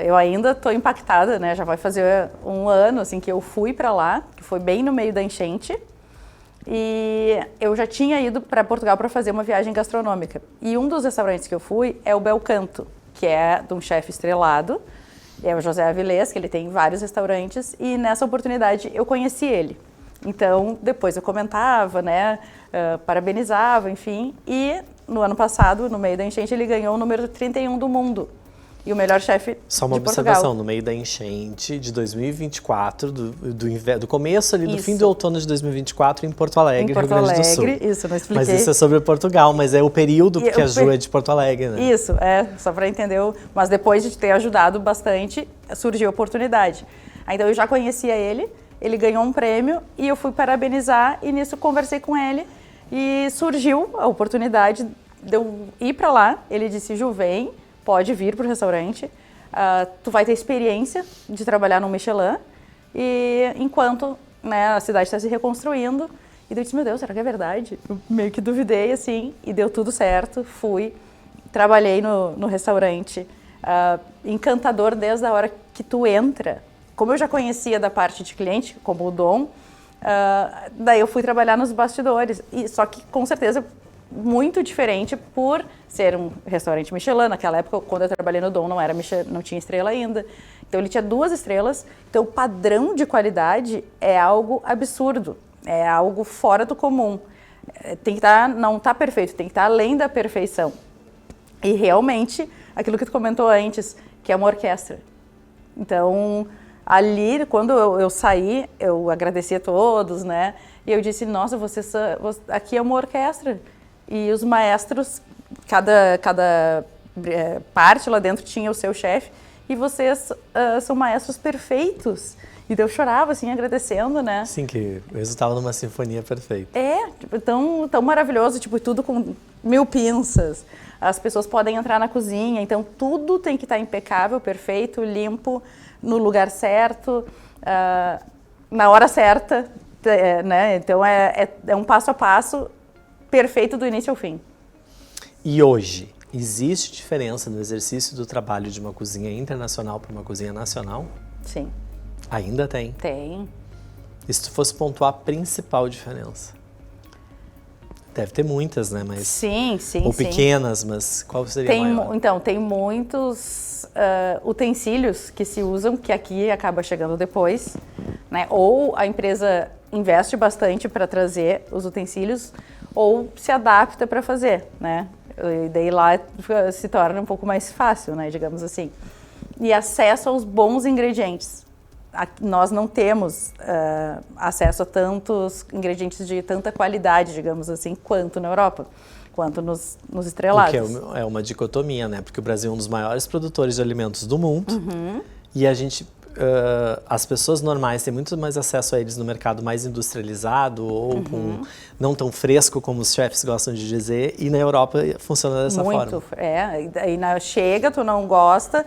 eu ainda estou impactada, né? Já vai fazer um ano assim que eu fui para lá, que foi bem no meio da enchente. E eu já tinha ido para Portugal para fazer uma viagem gastronômica. E um dos restaurantes que eu fui é o Bel Canto, que é de um chefe estrelado. É o José Avilés, que ele tem vários restaurantes. E nessa oportunidade eu conheci ele. Então, depois eu comentava, né? Parabenizava, enfim. E no ano passado, no meio da enchente, ele ganhou o número 31 do mundo. E o melhor chefe de Portugal. Só uma observação, no meio da enchente de 2024, do começo ali, do fim do outono de 2024, em Porto Alegre, Rio Grande do Sul. Isso, não expliquei. Mas isso é sobre Portugal, mas é o período, porque a Ju é de Porto Alegre, né? Isso, só para entender. Mas depois de ter ajudado bastante, surgiu a oportunidade. Então eu já conhecia ele ganhou um prêmio e eu fui parabenizar, e nisso conversei com ele e surgiu a oportunidade de eu ir para lá. Ele disse, Ju, vem, pode vir para o restaurante, tu vai ter experiência de trabalhar no Michelin, e enquanto, né, a cidade está se reconstruindo. E eu disse, meu Deus, será que é verdade? Eu meio que duvidei, assim, e deu tudo certo, fui, trabalhei no restaurante, encantador desde a hora que tu entra. Como eu já conhecia da parte de cliente, como o Dom, daí eu fui trabalhar nos bastidores, só que com certeza muito diferente por ser um restaurante Michelin. Naquela época, quando eu trabalhei no Dom, não tinha estrela ainda. Então, ele tinha 2 estrelas. Então, o padrão de qualidade é algo absurdo, é algo fora do comum. Tem que estar, não está perfeito, tem que estar além da perfeição. E realmente, aquilo que tu comentou antes, que é uma orquestra. Então, ali, quando eu saí, eu agradeci a todos, né? E eu disse, nossa, aqui é uma orquestra. E os maestros, cada parte lá dentro tinha o seu chefe, e vocês são maestros perfeitos. Então eu chorava, assim, agradecendo, né? Sim, que o resultado de uma sinfonia perfeita. Tipo, tão maravilhoso, tipo, tudo com 1000 pinças. As pessoas podem entrar na cozinha, então tudo tem que estar impecável, perfeito, limpo, no lugar certo, na hora certa, né? Então é um passo a passo perfeito do início ao fim. E hoje, existe diferença no exercício do trabalho de uma cozinha internacional para uma cozinha nacional? Sim. Ainda tem? Tem. E se tu fosse pontuar a principal diferença? Deve ter muitas, né? Mas, sim. Ou pequenas, mas qual seria a maior? Então, tem muitos utensílios que se usam, que aqui acaba chegando depois, né? Ou a empresa investe bastante para trazer os utensílios, ou se adapta para fazer, né? E daí lá se torna um pouco mais fácil, né? Digamos assim. E acesso aos bons ingredientes. Nós não temos acesso a tantos ingredientes de tanta qualidade, digamos assim, quanto na Europa, quanto nos estrelados. O que é uma dicotomia, né? Porque o Brasil é um dos maiores produtores de alimentos do mundo, e a gente, as pessoas normais têm muito mais acesso a eles no mercado mais industrializado ou com não tão fresco como os chefs gostam de dizer, e na Europa funciona dessa forma. Muito, aí chega, tu não gosta,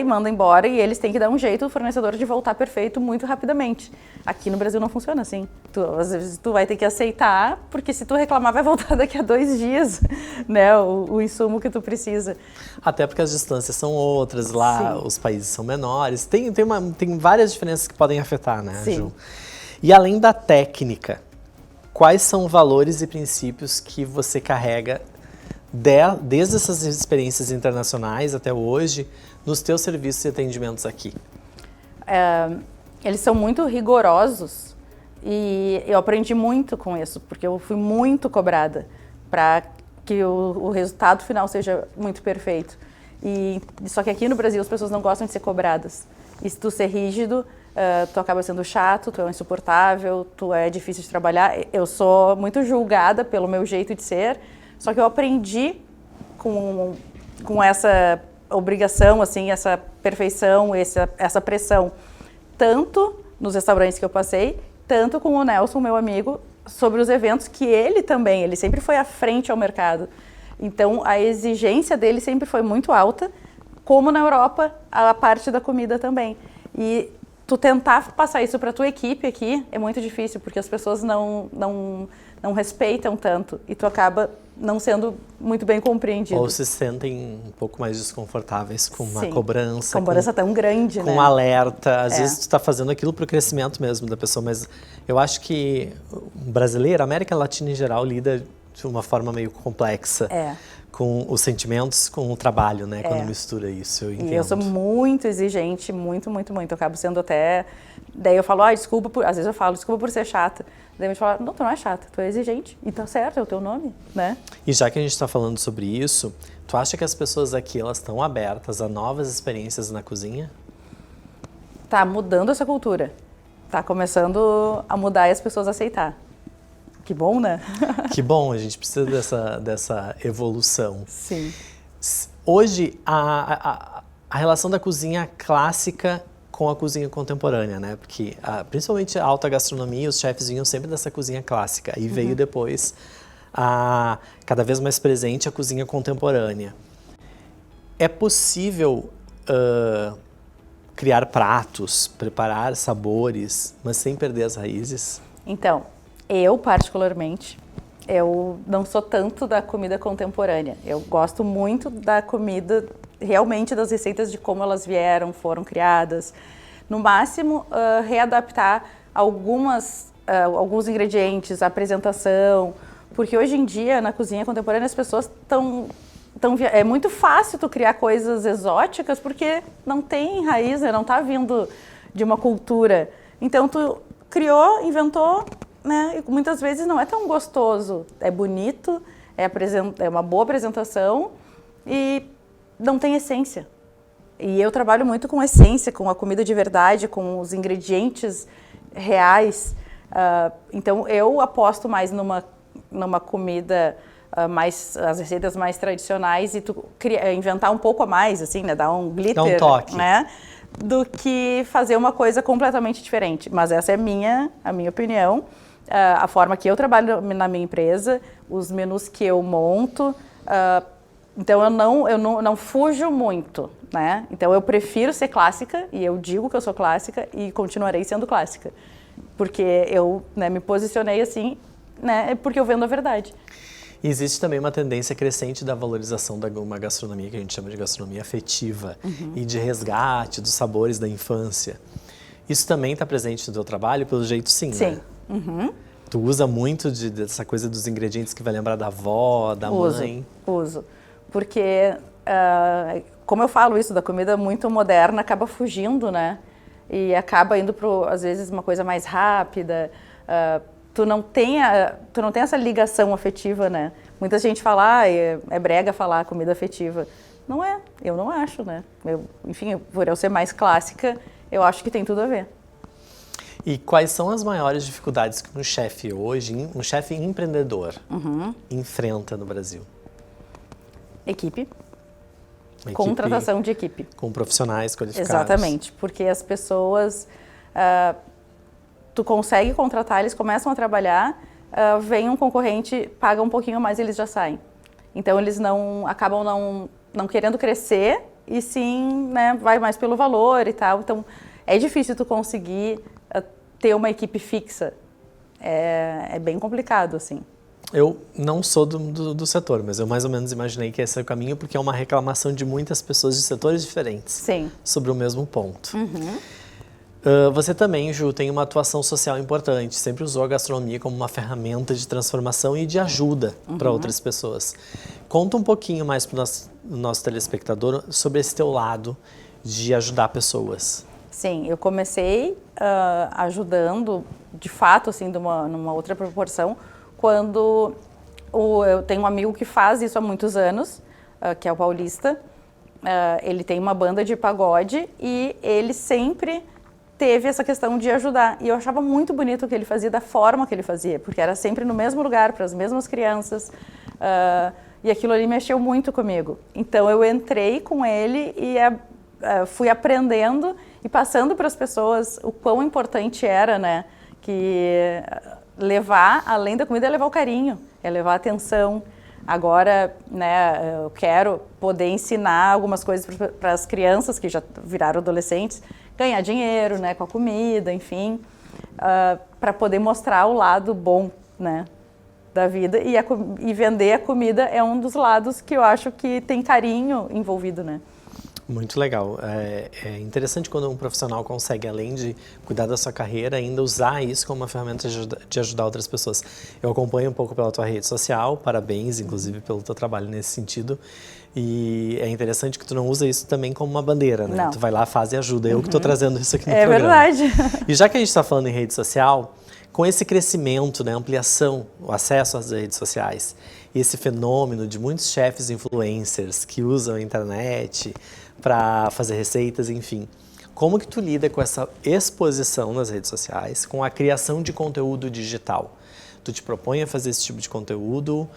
manda embora, e eles têm que dar um jeito, o fornecedor, de voltar perfeito muito rapidamente. Aqui no Brasil não funciona assim. Às vezes tu vai ter que aceitar, porque se tu reclamar vai voltar daqui a 2 dias, né, o insumo que tu precisa. Até porque as distâncias são outras, lá os países são menores, tem várias diferenças que podem afetar, né, Ju? E além da técnica, quais são valores e princípios que você carrega desde essas experiências internacionais até hoje, nos teus serviços e atendimentos aqui? Eles são muito rigorosos e eu aprendi muito com isso, porque eu fui muito cobrada para que o resultado final seja muito perfeito. Só que aqui no Brasil as pessoas não gostam de ser cobradas. E se tu ser rígido, tu acaba sendo chato, tu é insuportável, tu é difícil de trabalhar. Eu sou muito julgada pelo meu jeito de ser, só que eu aprendi com essa obrigação, assim, essa perfeição, essa pressão, tanto nos restaurantes que eu passei, tanto com o Nelson, meu amigo, sobre os eventos que ele sempre foi à frente ao mercado. Então, a exigência dele sempre foi muito alta, como na Europa, a parte da comida também. E tu tentar passar isso para a tua equipe aqui é muito difícil, porque as pessoas não respeitam tanto e tu acaba não sendo muito bem compreendido. Ou se sentem um pouco mais desconfortáveis com uma cobrança. Cobrança tão grande, com né? Um alerta. Às vezes tu está fazendo aquilo para o crescimento mesmo da pessoa, mas eu acho que o brasileiro, a América Latina em geral, lida de uma forma meio complexa com os sentimentos, com o trabalho, né? Quando mistura isso, eu entendo. E eu sou muito exigente, muito. Eu acabo sendo até... Daí eu falo, desculpa às vezes eu falo, desculpa por ser chata. Daí a gente fala, não, tu não é chata, tu é exigente. E tá certo, é o teu nome, né? E já que a gente está falando sobre isso, tu acha que as pessoas aqui, elas estão abertas a novas experiências na cozinha? Tá mudando essa cultura. Tá começando a mudar e as pessoas a aceitar. Que bom, né? Que bom, a gente precisa dessa evolução. Sim. Hoje, a relação da cozinha clássica com a cozinha contemporânea, né? Porque principalmente a alta gastronomia, os chefes vinham sempre dessa cozinha clássica. E veio depois, cada vez mais presente, a cozinha contemporânea. É possível criar pratos, preparar sabores, mas sem perder as raízes? Então, eu particularmente, eu não sou tanto da comida contemporânea. Eu gosto muito da comida, realmente das receitas de como elas foram criadas. No máximo, readaptar alguns ingredientes, a apresentação, Porque hoje em dia, na cozinha contemporânea, as pessoas é muito fácil tu criar coisas exóticas porque não tem raiz, né? Não está vindo de uma cultura. Então, tu criou, inventou, né? E muitas vezes não é tão gostoso. É bonito, é uma boa apresentação e não tem essência. E eu trabalho muito com essência, com a comida de verdade, com os ingredientes reais. Então, eu aposto mais numa comida as receitas mais tradicionais e tu inventar um pouco a mais, assim, né? Dar um glitter, dá um toque, né? Do que fazer uma coisa completamente diferente. Mas essa é a minha opinião, a forma que eu trabalho na minha empresa, os menus que eu monto. Então eu não fujo muito, né? Então eu prefiro ser clássica e eu digo que eu sou clássica e continuarei sendo clássica, porque eu, né, me posicionei assim, né? Porque eu vendo a verdade. E existe também uma tendência crescente da valorização de uma gastronomia que a gente chama de gastronomia afetiva e de resgate dos sabores da infância. Isso também está presente no teu trabalho, pelo jeito sim, né? Sim. Tu usa muito dessa coisa dos ingredientes que vai lembrar da avó, da mãe? Uso. Porque, como eu falo isso, da comida muito moderna acaba fugindo, né? E acaba indo para, às vezes, uma coisa mais rápida. Tu não tem essa ligação afetiva, né? Muita gente fala, é brega falar comida afetiva. Não é, eu não acho, né? Enfim, por eu ser mais clássica, eu acho que tem tudo a ver. E quais são as maiores dificuldades que um chefe hoje, um chefe empreendedor, enfrenta no Brasil? Equipe. Contratação de equipe. Com profissionais qualificados. Exatamente, porque as pessoas... tu consegue contratar, eles começam a trabalhar, vem um concorrente, paga um pouquinho mais e eles já saem. Então, eles acabam não querendo crescer e sim, né, vai mais pelo valor e tal. Então, é difícil tu conseguir ter uma equipe fixa. É bem complicado, assim. Eu não sou do setor, mas eu mais ou menos imaginei que esse é o caminho, porque é uma reclamação de muitas pessoas de setores diferentes. Sim. Sobre o mesmo ponto. Você também, Ju, tem uma atuação social importante, sempre usou a gastronomia como uma ferramenta de transformação e de ajuda para outras pessoas. Conta um pouquinho mais para o nosso telespectador sobre esse teu lado de ajudar pessoas. Sim, eu comecei ajudando, de fato, assim, numa outra proporção, quando eu tenho um amigo que faz isso há muitos anos, que é o Paulista. Ele tem uma banda de pagode e ele sempre teve essa questão de ajudar. E eu achava muito bonito o que ele fazia, da forma que ele fazia, porque era sempre no mesmo lugar, para as mesmas crianças. E aquilo ali mexeu muito comigo. Então eu entrei com ele e fui aprendendo e passando para as pessoas o quão importante era, né? Que levar, além da comida, é levar o carinho, é levar a atenção. Agora, né, eu quero poder ensinar algumas coisas para as crianças que já viraram adolescentes, ganhar dinheiro, né, com a comida, enfim, para poder mostrar o lado bom, né, da vida. E vender a comida é um dos lados que eu acho que tem carinho envolvido, né. Muito legal. É interessante quando um profissional consegue, além de cuidar da sua carreira, ainda usar isso como uma ferramenta de ajudar outras pessoas. Eu acompanho um pouco pela tua rede social, parabéns, inclusive, pelo teu trabalho nesse sentido. E é interessante que tu não usa isso também como uma bandeira, né? Não. Tu vai lá, faz e ajuda. Eu que estou trazendo isso aqui no programa. É verdade. E já que a gente está falando em rede social, com esse crescimento, né, ampliação, o acesso às redes sociais, e esse fenômeno de muitos chefes influencers que usam a internet para fazer receitas, enfim. Como que tu lida com essa exposição nas redes sociais, com a criação de conteúdo digital? Tu te propõe a fazer esse tipo de conteúdo?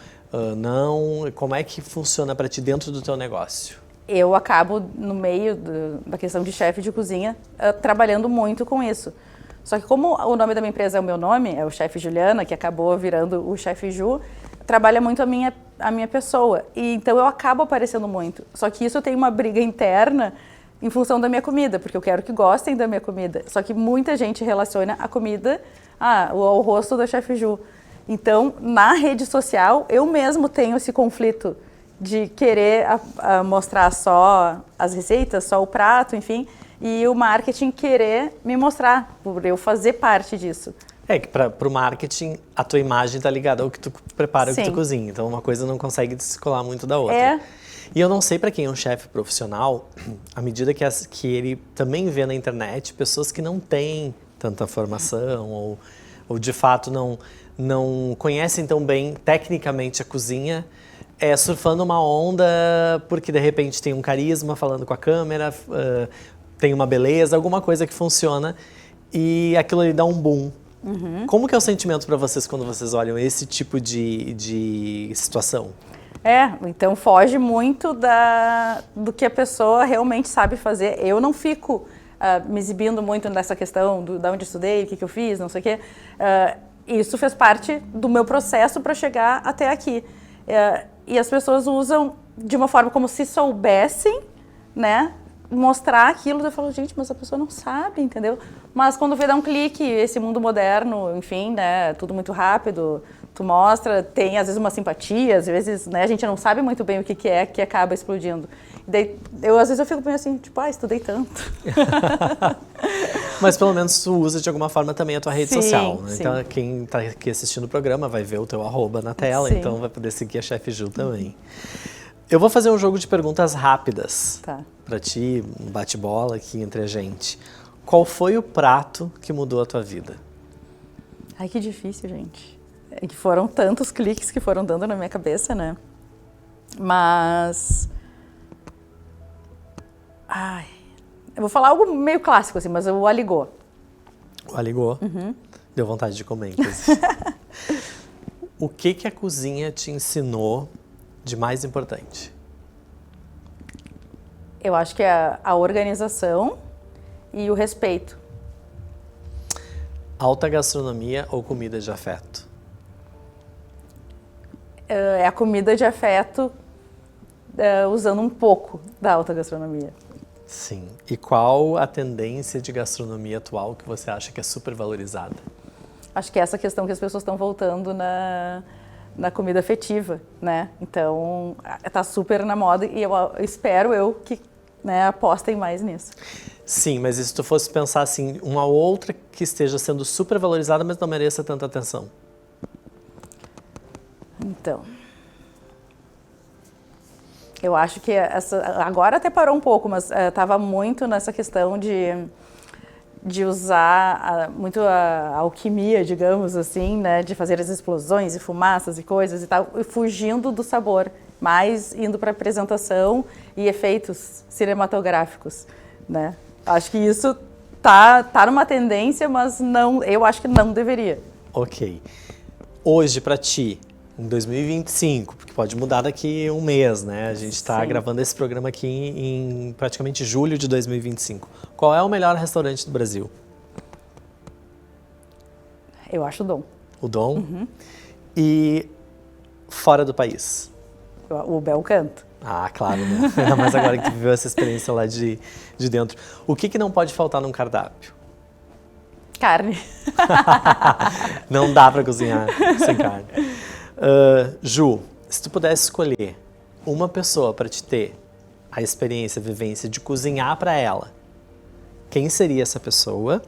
Não? Como é que funciona para ti dentro do teu negócio? Eu acabo, no meio da questão de chefe de cozinha, trabalhando muito com isso. Só que como o nome da minha empresa é o meu nome, é o Chefe Juliana, que acabou virando o Chefe Ju, trabalha muito a minha pessoa. E então eu acabo aparecendo muito. Só que isso tem uma briga interna em função da minha comida, porque eu quero que gostem da minha comida. Só que muita gente relaciona a comida ao rosto da Chefe Ju. Então, na rede social, eu mesmo tenho esse conflito de querer mostrar só as receitas, só o prato, enfim, e o marketing querer me mostrar, por eu fazer parte disso. É que para o marketing, a tua imagem está ligada ao que tu prepara, ao que tu Sim. cozinha. Então, uma coisa não consegue descolar muito da outra. É. E eu não sei para quem é um chefe profissional, à medida que ele também vê na internet pessoas que não têm tanta formação ou de fato não conhecem tão bem tecnicamente a cozinha, surfando uma onda porque de repente tem um carisma falando com a câmera, tem uma beleza, alguma coisa que funciona e aquilo ali dá um boom. Como que é o sentimento para vocês quando vocês olham esse tipo de situação? Então foge muito do que a pessoa realmente sabe fazer. Eu não fico me exibindo muito nessa questão da onde estudei, o que eu fiz, não sei o quê. Isso fez parte do meu processo para chegar até aqui. E as pessoas usam de uma forma como se soubessem, né? Mostrar aquilo, eu falo, gente, mas a pessoa não sabe, entendeu? Mas quando vê dar um clique, esse mundo moderno, enfim, né? Tudo muito rápido, tu mostra, tem às vezes uma simpatia, às vezes, né? A gente não sabe muito bem o que é que acaba explodindo. Daí, às vezes eu fico bem assim, tipo, estudei tanto. Mas pelo menos tu usa de alguma forma também a tua rede social, né? Sim. Então quem tá aqui assistindo o programa vai ver o teu @ na tela, Sim. então vai poder seguir a Chef Ju também. Eu vou fazer um jogo de perguntas rápidas para ti, um bate-bola aqui entre a gente. Qual foi o prato que mudou a tua vida? Ai, que difícil, gente. É que foram tantos cliques que foram dando na minha cabeça, né? Mas... eu vou falar algo meio clássico, assim, mas o aligô. O aligô? Deu vontade de comer, inclusive. O que a cozinha te ensinou de mais importante? Eu acho que é a organização e o respeito. Alta gastronomia ou comida de afeto? É a comida de afeto usando um pouco da alta gastronomia. Sim. E qual a tendência de gastronomia atual que você acha que é super valorizada? Acho que é essa questão que as pessoas estão voltando na comida afetiva, né? Então, tá super na moda e eu espero que, né, apostem mais nisso. Sim, mas e se tu fosse pensar assim, uma outra que esteja sendo super valorizada, mas não mereça tanta atenção? Então, eu acho que agora até parou um pouco, mas estava muito nessa questão de usar muito a alquimia, digamos assim, né, de fazer as explosões e fumaças e coisas e tal, e fugindo do sabor, mais indo para apresentação e efeitos cinematográficos, né? Acho que isso tá numa tendência, mas não, eu acho que não deveria. Ok. Hoje, para ti, em 2025, porque pode mudar daqui um mês, né? A gente está gravando esse programa aqui em praticamente julho de 2025. Qual é o melhor restaurante do Brasil? Eu acho o Dom. O Dom? E fora do país? O Bel Canto. Ah, claro, né? Ainda mais agora que viveu essa experiência lá de dentro. O que não pode faltar num cardápio? Carne. Não dá para cozinhar sem carne. Ju, se tu pudesse escolher uma pessoa para te ter a experiência, a vivência de cozinhar para ela, quem seria essa pessoa?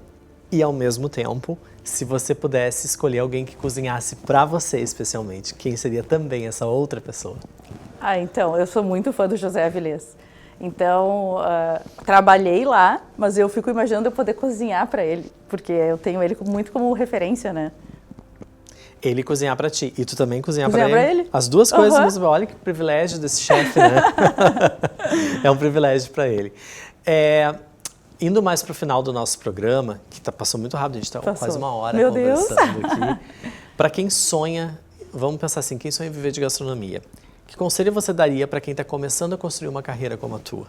E ao mesmo tempo, se você pudesse escolher alguém que cozinhasse para você especialmente, quem seria também essa outra pessoa? Então, eu sou muito fã do José Avilés. Então, trabalhei lá, mas eu fico imaginando eu poder cozinhar para ele, porque eu tenho ele muito como referência, né? Ele cozinhar pra ti e tu também cozinhar Cozinhar pra pra ele. ele. As duas coisas, mas olha que privilégio desse chefe, né? É um privilégio pra ele. Indo mais pro final do nosso programa, que passou muito rápido, a gente tá quase uma hora conversando aqui. Pra quem sonha, vamos pensar assim, quem sonha em viver de gastronomia, que conselho você daria pra quem tá começando a construir uma carreira como a tua?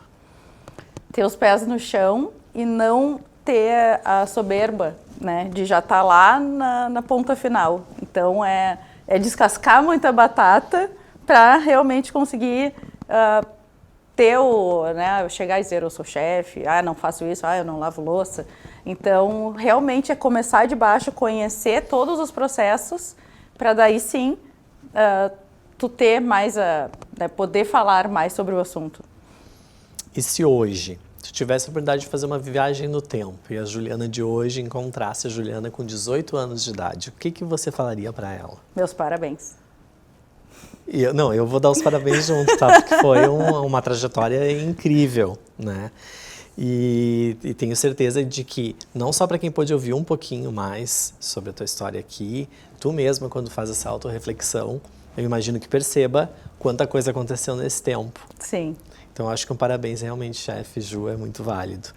Ter os pés no chão e não ter a soberba, né, de já estar lá na ponta final. Então, é descascar muita batata para realmente conseguir ter né, chegar e dizer, eu sou chefe, não faço isso, eu não lavo louça. Então, realmente é começar de baixo, conhecer todos os processos, para daí sim, tu ter mais, poder falar mais sobre o assunto. E se hoje tu tivesse a oportunidade de fazer uma viagem no tempo e a Juliana de hoje encontrasse a Juliana com 18 anos de idade, o que você falaria para ela? Meus parabéns. Eu vou dar os parabéns junto, tá? Porque foi uma trajetória incrível, né? E tenho certeza de que, não só para quem pôde ouvir um pouquinho mais sobre a tua história aqui, tu mesma, quando faz essa autorreflexão, eu imagino que perceba quanta coisa aconteceu nesse tempo. Sim. Então, acho que um parabéns realmente, chefe Ju, é muito válido.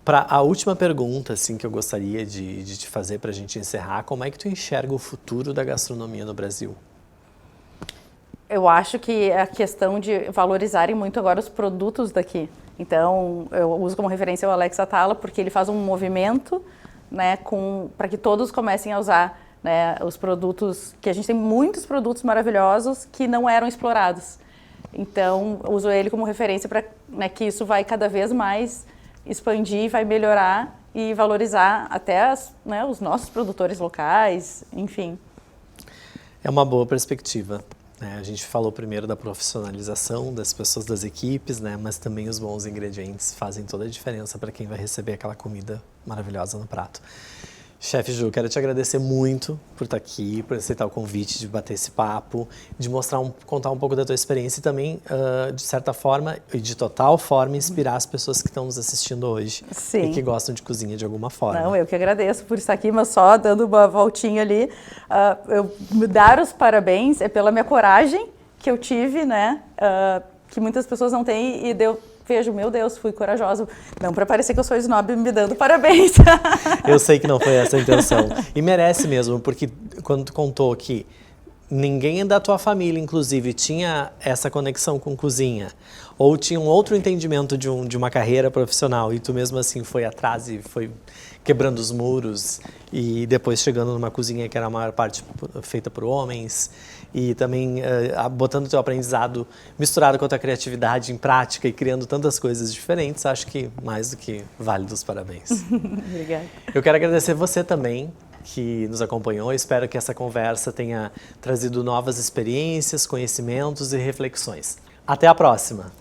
Para a última pergunta, assim, que eu gostaria de te fazer para a gente encerrar, como é que tu enxerga o futuro da gastronomia no Brasil? Eu acho que é a questão de valorizarem muito agora os produtos daqui. Então, eu uso como referência o Alex Atala, porque ele faz um movimento, né, para que todos comecem a usar, né, os produtos, que a gente tem muitos produtos maravilhosos que não eram explorados. Então, eu uso ele como referência para, né, que isso vai cada vez mais expandir, vai melhorar e valorizar até né, os nossos produtores locais, enfim. É uma boa perspectiva. A gente falou primeiro da profissionalização das pessoas, das equipes, né? Mas também os bons ingredientes fazem toda a diferença para quem vai receber aquela comida maravilhosa no prato. Chefe Ju, quero te agradecer muito por estar aqui, por aceitar o convite de bater esse papo, de contar um pouco da tua experiência e também, de certa forma, e de total forma, inspirar as pessoas que estão nos assistindo hoje. Sim. E que gostam de cozinha de alguma forma. Não, eu que agradeço por estar aqui, mas só dando uma voltinha ali, eu me dar os parabéns é pela minha coragem que eu tive, né, que muitas pessoas não têm e vejo, meu Deus, fui corajosa. Não para parecer que eu sou snob me dando parabéns. Eu sei que não foi essa a intenção. E merece mesmo, porque quando tu contou que ninguém da tua família, inclusive, tinha essa conexão com cozinha, ou tinha um outro entendimento de uma carreira profissional, e tu mesmo assim foi atrás e foi quebrando os muros, e depois chegando numa cozinha que era a maior parte feita por homens, e também botando o teu aprendizado misturado com a tua criatividade em prática e criando tantas coisas diferentes, acho que mais do que válido os parabéns. Obrigada. Eu quero agradecer você também, que nos acompanhou. Espero que essa conversa tenha trazido novas experiências, conhecimentos e reflexões. Até a próxima!